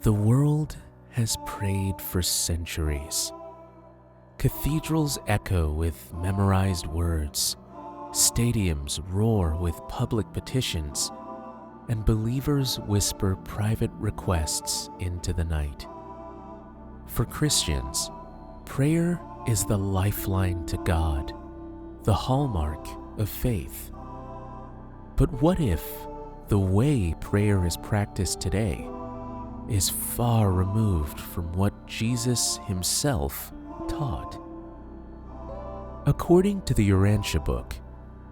The world has prayed for centuries. Cathedrals echo with memorized words, stadiums roar with public petitions, and believers whisper private requests into the night. For Christians, prayer is the lifeline to God, the hallmark of faith. But what if the way prayer is practiced today is far removed from what Jesus himself taught? According to the Urantia Book,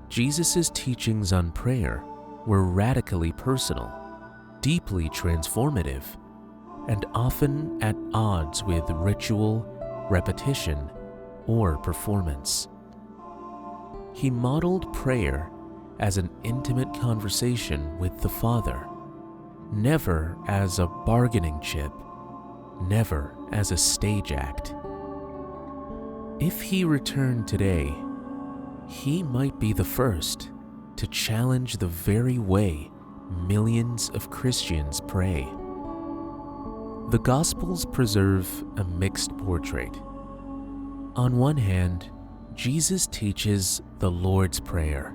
Jesus' teachings on prayer were radically personal, deeply transformative, and often at odds with ritual, repetition, or performance. He modeled prayer as an intimate conversation with the Father, never as a bargaining chip, never as a stage act. If he returned today, he might be the first to challenge the very way millions of Christians pray. The Gospels preserve a mixed portrait. On one hand, Jesus teaches the Lord's Prayer,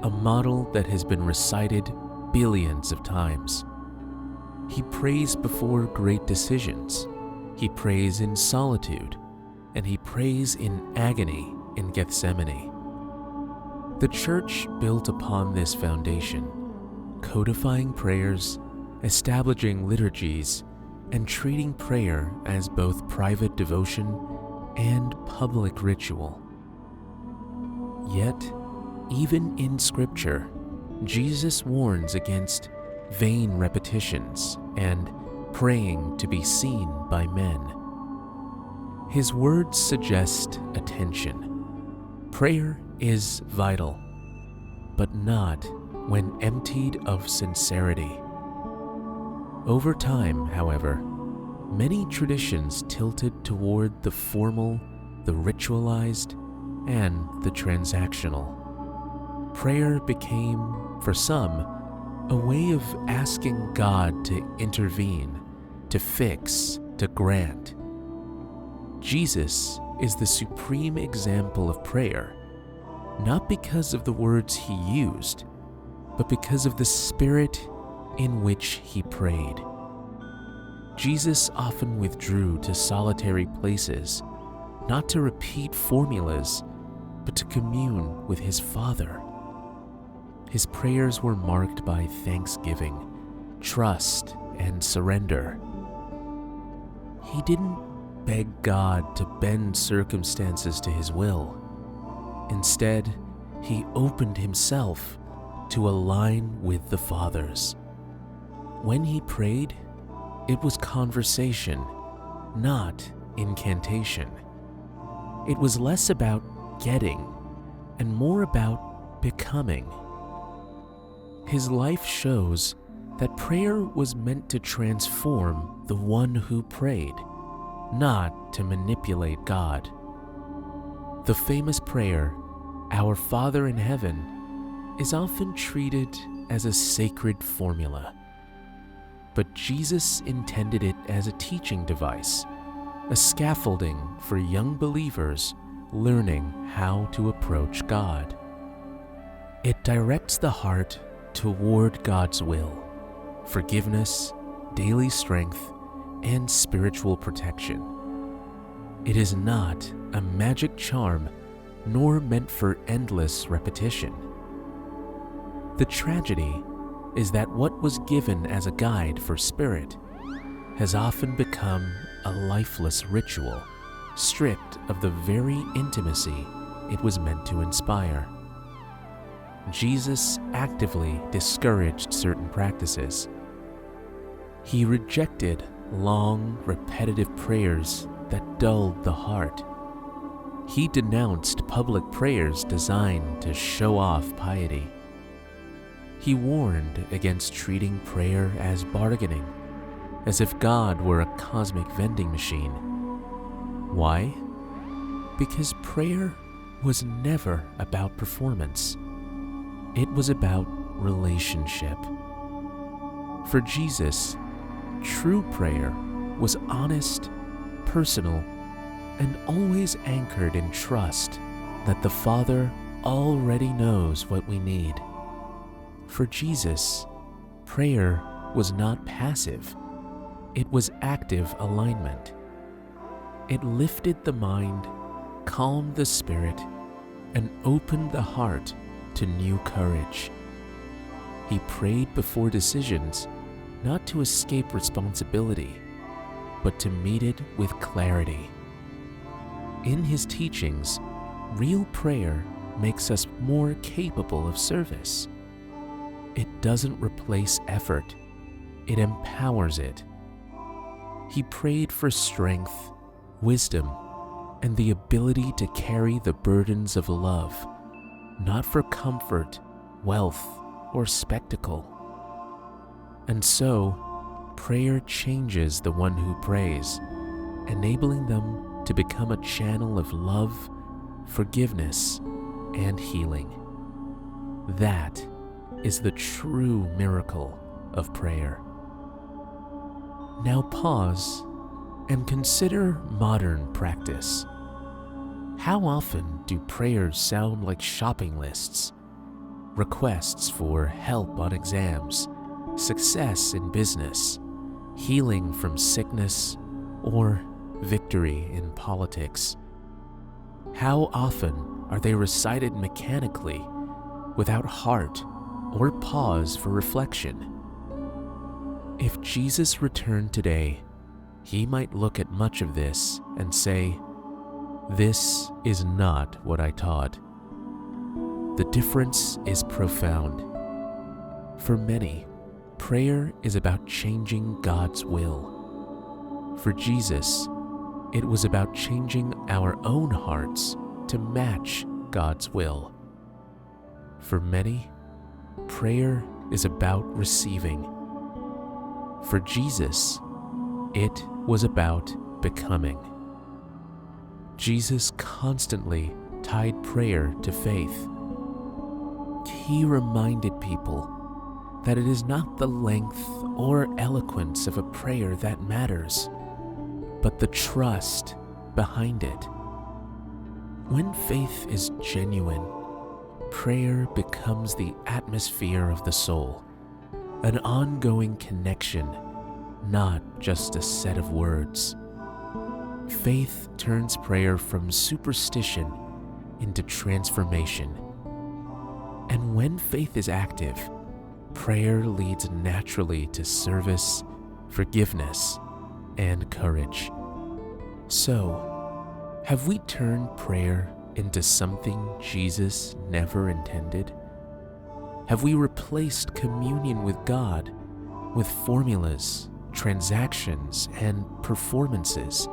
a model that has been recited billions of times. He prays before great decisions. He prays in solitude, and he prays in agony in Gethsemane. The Church built upon this foundation, codifying prayers, establishing liturgies, and treating prayer as both private devotion and public ritual. Yet, even in Scripture, Jesus warns against vain repetitions and praying to be seen by men. His words suggest attention. Prayer is vital, but not when emptied of sincerity. Over time, however, many traditions tilted toward the formal, the ritualized, and the transactional. Prayer became, for some, a way of asking God to intervene, to fix, to grant. Jesus is the supreme example of prayer, not because of the words he used, but because of the spirit in which he prayed. Jesus often withdrew to solitary places, not to repeat formulas, but to commune with his Father. His prayers were marked by thanksgiving, trust, and surrender. He didn't beg God to bend circumstances to his will. Instead, he opened himself to align with the Father's. When he prayed, it was conversation, not incantation. It was less about getting and more about becoming. His life shows that prayer was meant to transform the one who prayed, not to manipulate God. The famous prayer, "Our Father in Heaven," is often treated as a sacred formula. But Jesus intended it as a teaching device, a scaffolding for young believers learning how to approach God. It directs the heart toward God's will, forgiveness, daily strength, and spiritual protection. It is not a magic charm, nor meant for endless repetition. The tragedy is that what was given as a guide for spirit has often become a lifeless ritual, stripped of the very intimacy it was meant to inspire. Jesus actively discouraged certain practices. He rejected long, repetitive prayers that dulled the heart. He denounced public prayers designed to show off piety. He warned against treating prayer as bargaining, as if God were a cosmic vending machine. Why? Because prayer was never about performance. It was about relationship. For Jesus, true prayer was honest, personal, and always anchored in trust that the Father already knows what we need. For Jesus, prayer was not passive. It was active alignment. It lifted the mind, calmed the spirit, and opened the heart to new courage. He prayed before decisions, not to escape responsibility, but to meet it with clarity. In his teachings, real prayer makes us more capable of service. It doesn't replace effort, it empowers it. He prayed for strength, wisdom, and the ability to carry the burdens of love, not for comfort, wealth, or spectacle. And so, prayer changes the one who prays, enabling them to become a channel of love, forgiveness, and healing. That is the true miracle of prayer. Now pause and consider modern practice. How often do prayers sound like shopping lists? Requests for help on exams, success in business, healing from sickness, or victory in politics. How often are they recited mechanically, without heart or pause for reflection? If Jesus returned today, he might look at much of this and say, "This is not what I taught." The difference is profound. For many, prayer is about changing God's will. For Jesus, it was about changing our own hearts to match God's will. For many, prayer is about receiving. For Jesus, it was about becoming. Jesus constantly tied prayer to faith. He reminded people that it is not the length or eloquence of a prayer that matters, but the trust behind it. When faith is genuine, prayer becomes the atmosphere of the soul, an ongoing connection, not just a set of words. Faith turns prayer from superstition into transformation. And when faith is active, prayer leads naturally to service, forgiveness, and courage. So, have we turned prayer into something Jesus never intended? Have we replaced communion with God with formulas, transactions, and performances?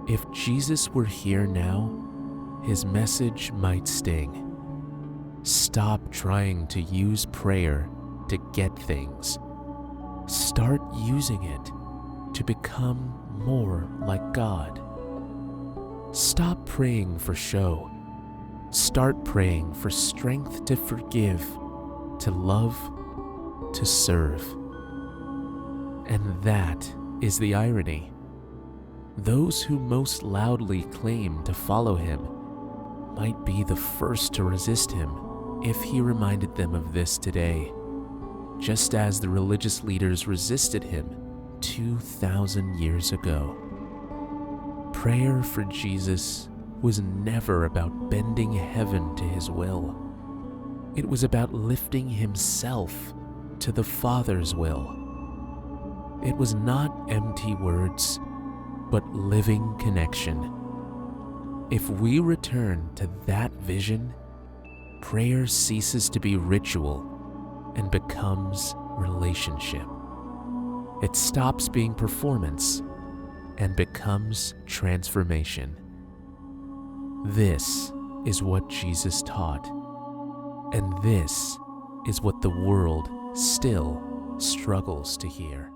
If Jesus were here now, his message might sting. Stop trying to use prayer to get things. Start using it to become more like God. Stop praying for show. Start praying for strength to forgive, to love, to serve. And that is the irony. Those who most loudly claim to follow him might be the first to resist him if he reminded them of this today, just as the religious leaders resisted him 2,000 years ago. Prayer for Jesus was never about bending heaven to his will. It was about lifting himself to the Father's will. It was not empty words, but living connection. If we return to that vision, prayer ceases to be ritual and becomes relationship. It stops being performance and becomes transformation. This is what Jesus taught, and this is what the world still struggles to hear.